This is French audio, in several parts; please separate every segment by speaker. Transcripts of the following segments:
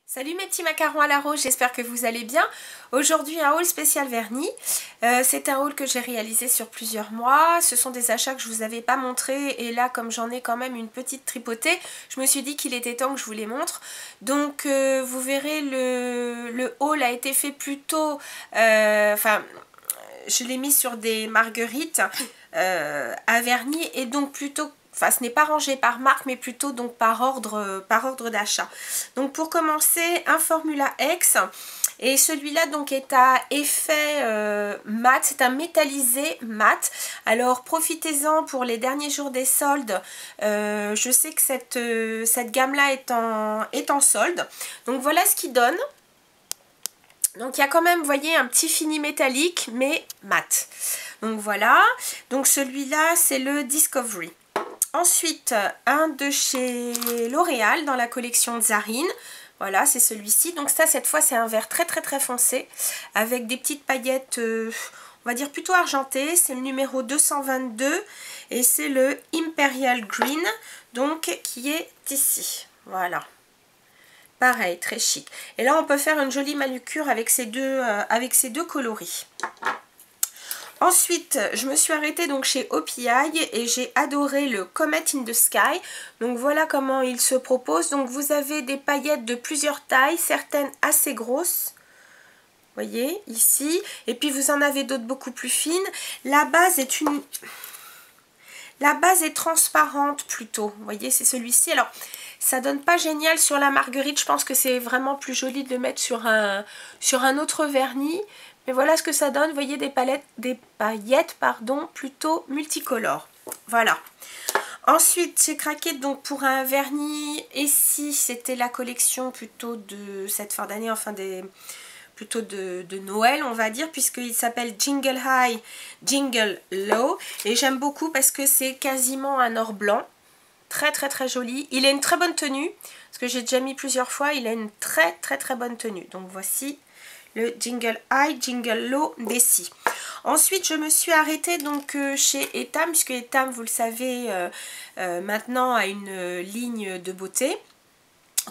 Speaker 1: Salut mes petits macarons à la rose, j'espère que vous allez bien. Aujourd'hui un haul spécial vernis. C'est un haul que j'ai réalisé sur plusieurs mois. Ce sont des achats que je vous avais pas montrés et là comme j'en ai quand même une petite tripotée, je me suis dit qu'il était temps que je vous les montre. Donc vous verrez le haul a été fait plus tôt, je l'ai mis sur des marguerites à vernis et donc plutôt, enfin ce n'est pas rangé par marque mais plutôt donc par ordre d'achat. Donc pour commencer, un Formula X et celui-là donc est à effet mat, c'est un métallisé mat. Alors profitez-en pour les derniers jours des soldes. Je sais que cette gamme-là est en solde. Donc voilà ce qu'il donne. Donc il y a quand même, vous voyez, un petit fini métallique, mais mat. Donc voilà. Donc celui-là, c'est le Discovery. Ensuite, un de chez L'Oréal dans la collection Zarine. Voilà, c'est celui-ci. Donc ça, cette fois, c'est un vert très foncé avec des petites paillettes, on va dire plutôt argentées. C'est le numéro 222 et c'est le Imperial Green, donc qui est ici. Voilà. Pareil, très chic. Et là, on peut faire une jolie manucure avec ces deux coloris. Ensuite, je me suis arrêtée donc chez OPI et j'ai adoré le Comet in the Sky. Donc voilà comment il se propose. Donc vous avez des paillettes de plusieurs tailles, certaines assez grosses. Vous voyez, ici. Et puis vous en avez d'autres beaucoup plus fines. La base est transparente plutôt. Vous voyez, c'est celui-ci. Alors, ça donne pas génial sur la marguerite. Je pense que c'est vraiment plus joli de le mettre sur un autre vernis. Mais voilà ce que ça donne. Vous voyez, des paillettes plutôt multicolores. Voilà. Ensuite, j'ai craqué donc pour un vernis. Ici, c'était la collection plutôt de cette fin d'année, enfin plutôt de Noël, on va dire, puisqu'il s'appelle Jingle High, Jingle Low. Et j'aime beaucoup parce que c'est quasiment un or blanc. Très joli. Il a une très bonne tenue, parce que j'ai déjà mis plusieurs fois. Il a une très bonne tenue. Donc voici le Jingle High, Jingle Low d'Essie. Ensuite, je me suis arrêtée donc chez Etam, puisque Etam, vous le savez, maintenant a une ligne de beauté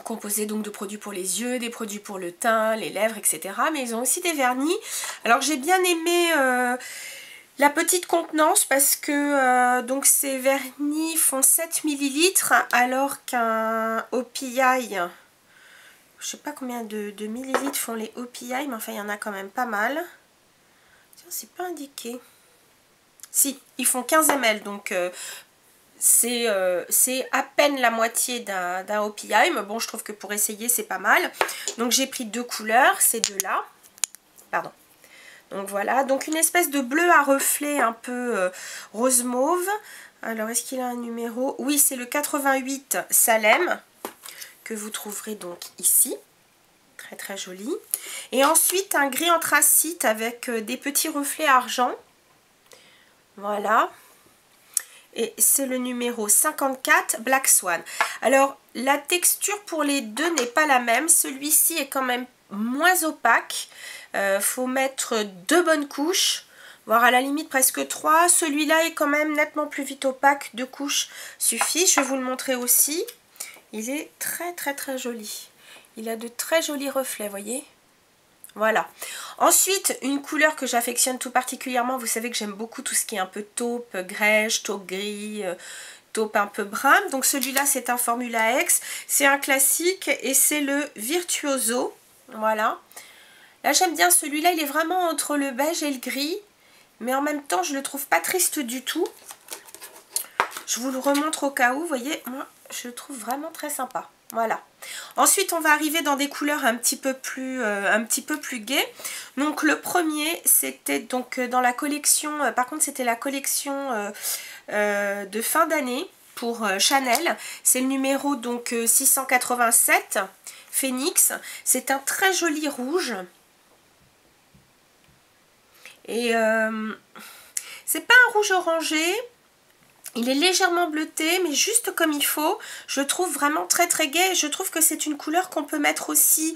Speaker 1: composée donc de produits pour les yeux, des produits pour le teint, les lèvres, etc. Mais ils ont aussi des vernis. Alors j'ai bien aimé la petite contenance parce que donc ces vernis font 7 ml alors qu'un OPI, je sais pas combien de millilitres font les OPI, mais enfin il y en a quand même pas mal. C'est pas indiqué. Si, ils font 15 ml, donc c'est à peine la moitié d'un OPI, mais bon, je trouve que pour essayer, c'est pas mal. Donc j'ai pris deux couleurs, ces deux-là. Pardon. Donc voilà, donc une espèce de bleu à reflet un peu rose mauve. Alors, est-ce qu'il a un numéro? Oui, c'est le 88 Salem, que vous trouverez donc ici. Très joli. Et ensuite, un gris anthracite avec des petits reflets argent. Voilà. Et c'est le numéro 54 Black Swan. Alors la texture pour les deux n'est pas la même. Celui-ci est quand même moins opaque. Faut mettre 2 bonnes couches, voire à la limite presque 3. Celui-là est quand même nettement plus vite opaque. 2 couches suffit. Je vais vous le montrer aussi. Il est très joli. Il a de très jolis reflets, voyez. Voilà. Ensuite, une couleur que j'affectionne tout particulièrement, vous savez que j'aime beaucoup tout ce qui est un peu taupe, grège, taupe gris, taupe un peu brun. Donc celui-là, c'est un Formula X. C'est un classique et c'est le Virtuoso. Voilà. Là, j'aime bien celui-là. Il est vraiment entre le beige et le gris. Mais en même temps, je le trouve pas triste du tout. Je vous le remontre au cas où. Vous voyez, moi, je le trouve vraiment très sympa. Voilà. Ensuite, on va arriver dans des couleurs un petit peu plus gaies. Donc, le premier, c'était donc dans la collection, par contre, c'était la collection de fin d'année pour Chanel. C'est le numéro donc 687, Phoenix. C'est un très joli rouge. Et c'est pas un rouge orangé. Il est légèrement bleuté, mais juste comme il faut. Je le trouve vraiment très gai. Je trouve que c'est une couleur qu'on peut mettre aussi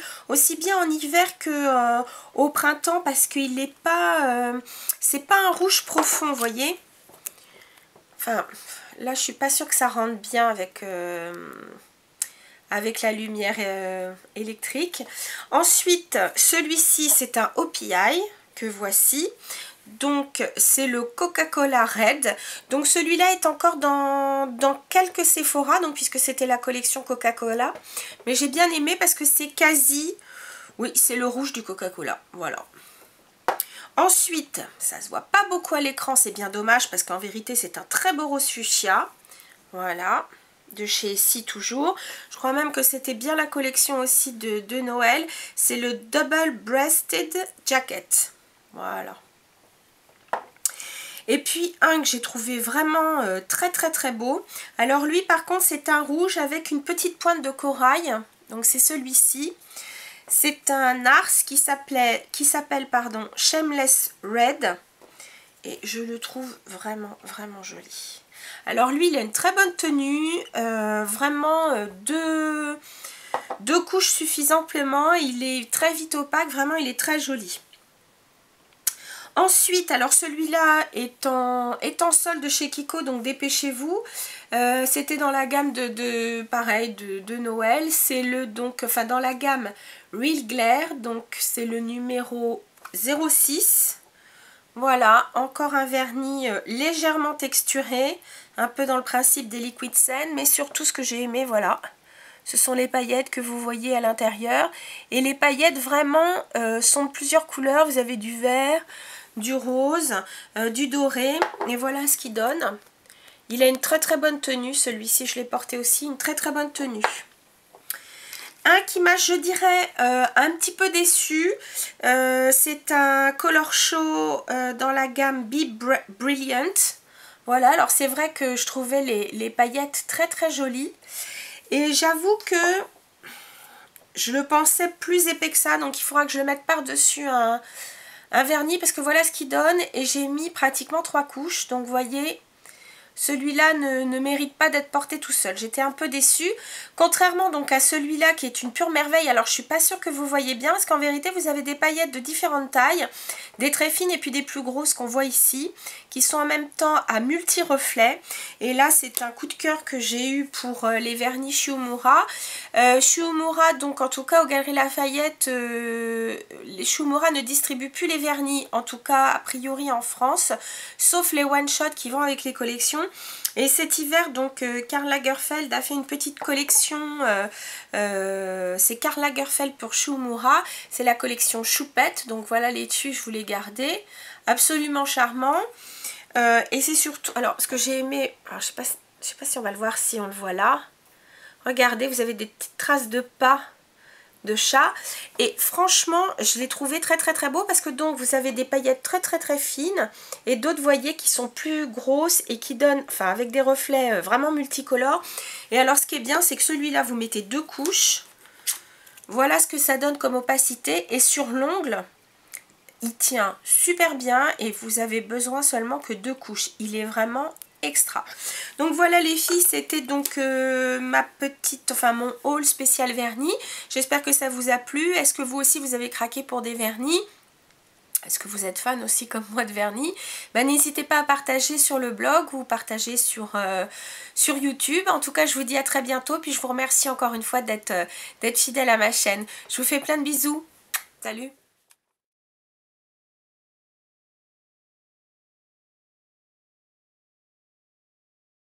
Speaker 1: bien en hiver que au printemps, parce qu'il n'est pas... c'est pas un rouge profond, vous voyez. Enfin, là, je suis pas sûre que ça rentre bien avec avec la lumière électrique. Ensuite, celui-ci, c'est un OPI que voici. Donc, c'est le Coca-Cola Red. Donc, celui-là est encore dans quelques Sephora, donc puisque c'était la collection Coca-Cola. Mais j'ai bien aimé parce que c'est quasi... Oui, c'est le rouge du Coca-Cola. Voilà. Ensuite, ça se voit pas beaucoup à l'écran, c'est bien dommage parce qu'en vérité, c'est un très beau rose fuchsia. Voilà. De chez Essie toujours. Je crois même que c'était bien la collection aussi de Noël. C'est le Double Breasted Jacket. Voilà. Et puis un que j'ai trouvé vraiment très beau. Alors lui par contre c'est un rouge avec une petite pointe de corail. Donc c'est celui-ci. C'est un Nars qui s'appelle Shameless Red. Et je le trouve vraiment joli. Alors lui il a une très bonne tenue. Vraiment deux couches suffisent amplement. Il est très vite opaque. Vraiment il est très joli. Ensuite, alors celui-là est en solde chez Kiko, donc dépêchez-vous. C'était dans la gamme de Noël. C'est dans la gamme Real Glare, donc c'est le numéro 06. Voilà, encore un vernis légèrement texturé, un peu dans le principe des Liquid Sand, mais surtout ce que j'ai aimé, voilà. Ce sont les paillettes que vous voyez à l'intérieur. Et les paillettes vraiment sont de plusieurs couleurs. Vous avez du vert, du rose, du doré. Et voilà ce qu'il donne. Il a une très bonne tenue. Celui-ci, je l'ai porté aussi. Une très bonne tenue. Un qui m'a, je dirais, un petit peu déçu. C'est un Color Show dans la gamme Be Brilliant. Voilà, alors c'est vrai que je trouvais les paillettes très jolies. Et j'avoue que je le pensais plus épais que ça. Donc il faudra que je le mette par-dessus un vernis. Parce que voilà ce qu'il donne. Et j'ai mis pratiquement 3 couches. Donc vous voyez... Celui-là ne mérite pas d'être porté tout seul. J'étais un peu déçue. Contrairement donc à celui-là qui est une pure merveille. Alors je suis pas sûre que vous voyez bien. Parce qu'en vérité vous avez des paillettes de différentes tailles. Des très fines et puis des plus grosses qu'on voit ici. Qui sont en même temps à multi-reflets. Et là c'est un coup de cœur que j'ai eu pour les vernis Shu Uemura. Shu Uemura donc en tout cas aux Galeries Lafayette. Les Shu Uemura ne distribuent plus les vernis. En tout cas a priori en France. Sauf les one-shot qui vont avec les collections. Et cet hiver, donc, Karl Lagerfeld a fait une petite collection. C'est Karl Lagerfeld pour Shu Uemura. C'est la collection Choupette. Donc voilà les dessus, je vous les gardais. Absolument charmant. Et c'est surtout... Alors, ce que j'ai aimé... Alors, je sais pas si on va le voir, si on le voit là. Regardez, vous avez des petites traces de pas de chat. Et franchement, je l'ai trouvé très beau parce que donc vous avez des paillettes très fines et d'autres, vous voyez, qui sont plus grosses et qui donnent, enfin avec des reflets vraiment multicolores. Et alors ce qui est bien, c'est que celui-là, vous mettez 2 couches. Voilà ce que ça donne comme opacité. Et sur l'ongle, il tient super bien et vous avez besoin seulement que 2 couches. Il est vraiment extra. Donc voilà les filles, c'était donc mon haul spécial vernis. J'espère que ça vous a plu. Est-ce que vous aussi vous avez craqué pour des vernis? Est-ce que vous êtes fan aussi comme moi de vernis? N'hésitez pas à partager sur le blog ou partager sur YouTube. En tout cas, je vous dis à très bientôt. Puis je vous remercie encore une fois d'être fidèle à ma chaîne. Je vous fais plein de bisous. Salut!